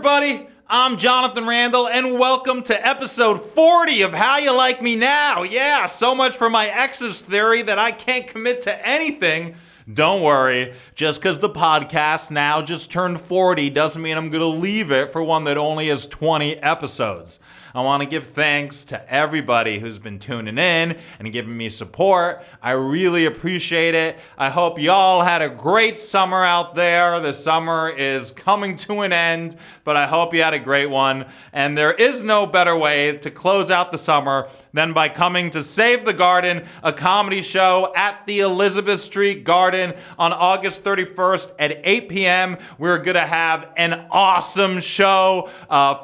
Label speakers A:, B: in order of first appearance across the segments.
A: everybody. I'm Jonathan Randall, and welcome to episode 40 of How You Like Me Now. Yeah, so much for my ex's theory that I can't commit to anything. Don't worry, just because the podcast now just turned 40 doesn't mean I'm going to leave it for one that only has 20 episodes. I want to give thanks to everybody who's been tuning in and giving me support. I really appreciate it. I hope y'all had a great summer out there. The summer is coming to an end, but I hope you had a great one. And there is no better way to close out the summer than by coming to Save the Garden, a comedy show at the Elizabeth Street Garden on August 31st at 8 p.m. We're going to have an awesome show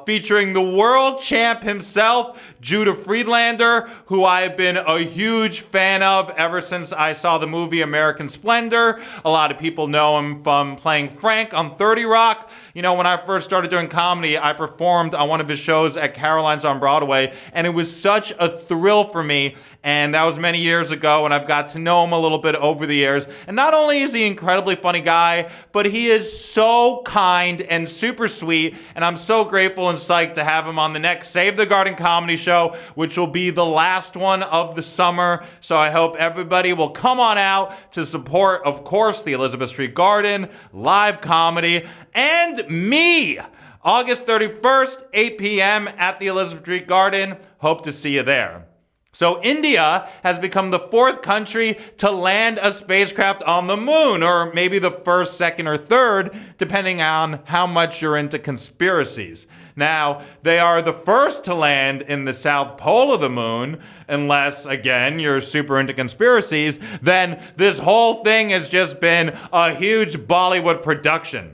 A: featuring the world champ himself, Judah Friedlander, who I have been a huge fan of ever since I saw the movie American Splendor. A lot of people know him from playing Frank on 30 Rock. You know, when I first started doing comedy, I performed on one of his shows at Caroline's on Broadway, and it was such a thrill for me. And that was many years ago, and I've got to know him a little bit over the years. And not only is he an incredibly funny guy, but he is so kind and super sweet. And I'm so grateful and psyched to have him on the next Save the Garden comedy show, which will be the last one of the summer. So I hope everybody will come on out to support, of course, the Elizabeth Street Garden, live comedy, and me. August 31st, 8 p.m. at the Elizabeth Street Garden. Hope to see you there. So India has become the fourth country to land a spacecraft on the moon, or maybe the first, second, or third, depending on how much you're into conspiracies. Now, they are the first to land in the south pole of the moon, unless, again, you're super into conspiracies, then this whole thing has just been a huge Bollywood production.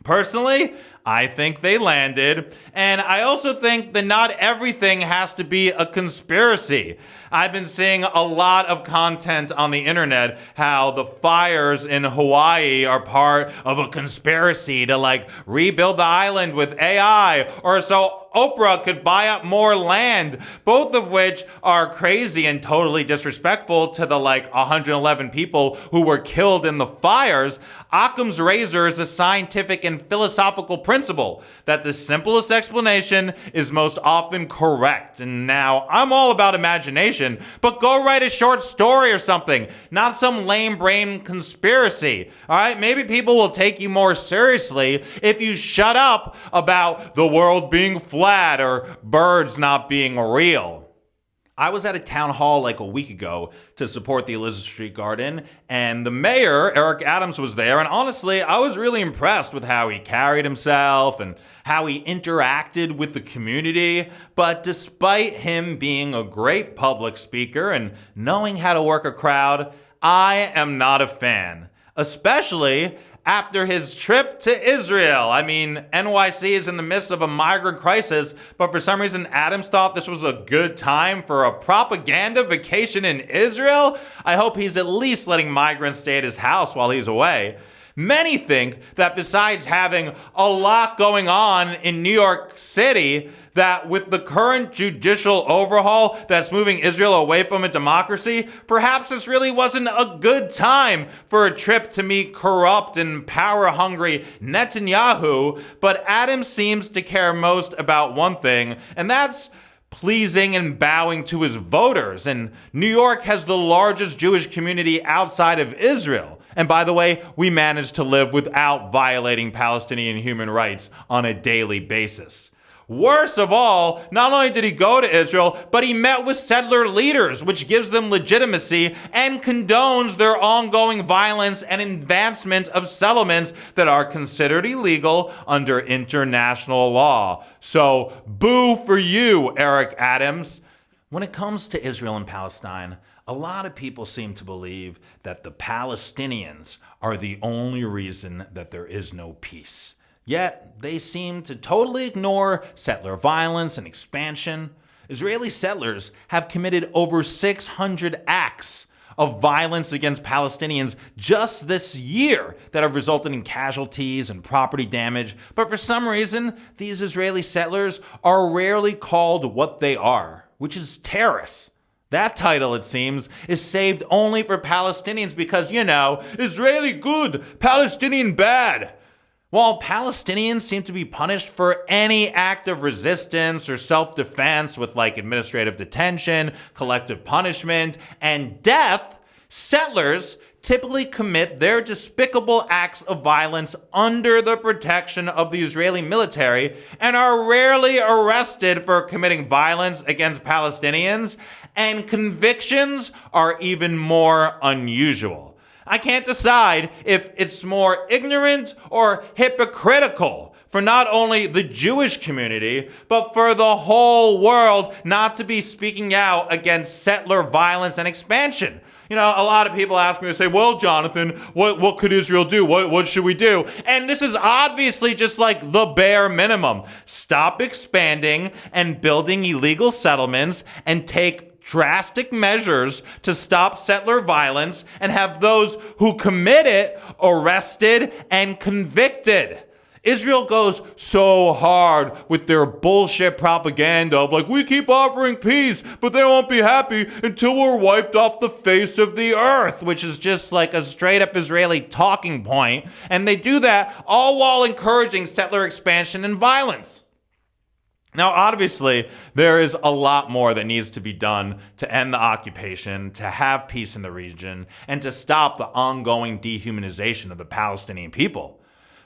A: Personally, I think they landed, and I also think that not everything has to be a conspiracy. I've been seeing a lot of content on the internet how the fires in Hawaii are part of a conspiracy to rebuild the island with AI, or so Oprah could buy up more land, both of which are crazy and totally disrespectful to the 111 people who were killed in the fires. Occam's razor is a scientific and philosophical principle that the simplest explanation is most often correct. And now, I'm all about imagination, but go write a short story or something, not some lame brain conspiracy. All right, maybe people will take you more seriously if you shut up about the world being flat or birds not being real. I was at a town hall a week ago to support the Elizabeth Street Garden, and the mayor, Eric Adams, was there, and honestly, I was really impressed with how he carried himself and how he interacted with the community. But despite him being a great public speaker and knowing how to work a crowd, I am not a fan, especially after his trip to Israel. I mean, NYC is in the midst of a migrant crisis, but for some reason, Adams thought this was a good time for a propaganda vacation in Israel. I hope he's at least letting migrants stay at his house while he's away. Many think that besides having a lot going on in New York City, that with the current judicial overhaul that's moving Israel away from a democracy, perhaps this really wasn't a good time for a trip to meet corrupt and power-hungry Netanyahu. But Adams seems to care most about one thing, and that's pleasing and bowing to his voters. And New York has the largest Jewish community outside of Israel. And by the way, we managed to live without violating Palestinian human rights on a daily basis. Worst of all, not only did he go to Israel, but he met with settler leaders, which gives them legitimacy and condones their ongoing violence and advancement of settlements that are considered illegal under international law. So, boo for you, Eric Adams. When it comes to Israel and Palestine, a lot of people seem to believe that the Palestinians are the only reason that there is no peace. Yet, they seem to totally ignore settler violence and expansion. Israeli settlers have committed over 600 acts of violence against Palestinians just this year that have resulted in casualties and property damage. But for some reason, these Israeli settlers are rarely called what they are, which is terrorists. That title, it seems, is saved only for Palestinians because, Israeli good, Palestinian bad. While Palestinians seem to be punished for any act of resistance or self-defense with administrative detention, collective punishment, and death, settlers typically commit their despicable acts of violence under the protection of the Israeli military and are rarely arrested for committing violence against Palestinians, and convictions are even more unusual. I can't decide if it's more ignorant or hypocritical for not only the Jewish community, but for the whole world not to be speaking out against settler violence and expansion. A lot of people ask me to say, well, Jonathan, what could Israel do? What should we do? And this is obviously just the bare minimum. Stop expanding and building illegal settlements and take drastic measures to stop settler violence and have those who commit it arrested and convicted. Israel goes so hard with their bullshit propaganda of we keep offering peace, but they won't be happy until we're wiped off the face of the earth, which is just a straight up Israeli talking point. And they do that all while encouraging settler expansion and violence. Now, obviously, there is a lot more that needs to be done to end the occupation, to have peace in the region, and to stop the ongoing dehumanization of the Palestinian people.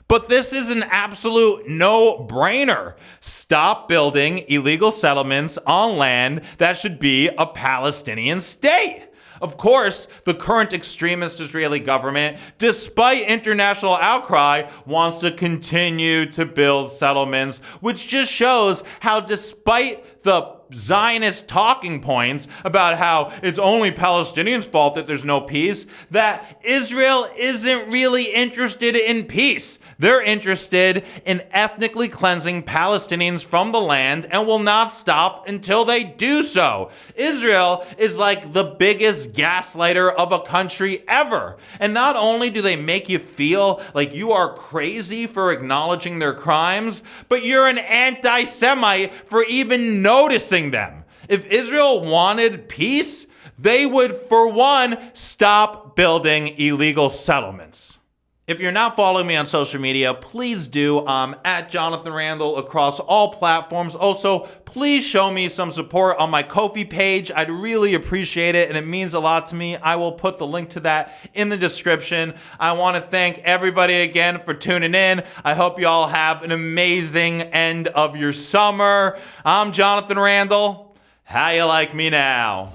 A: But this is an absolute no-brainer. Stop building illegal settlements on land that should be a Palestinian state. Of course, the current extremist Israeli government, despite international outcry, wants to continue to build settlements, which just shows how, despite the Zionist talking points about how it's only Palestinians' fault that there's no peace, that Israel isn't really interested in peace. They're interested in ethnically cleansing Palestinians from the land and will not stop until they do so. Israel is the biggest gaslighter of a country ever. And not only do they make you feel like you are crazy for acknowledging their crimes, but you're an anti-Semite for even noticing them. If Israel wanted peace, they would, for one, stop building illegal settlements. If you're not following me on social media, please do. At Jonathan Randall across all platforms. Also, please show me some support on my Ko-fi page. I'd really appreciate it, and it means a lot to me. I will put the link to that in the description. I want to thank everybody again for tuning in. I hope you all have an amazing end of your summer. I'm Jonathan Randall. How you like me now?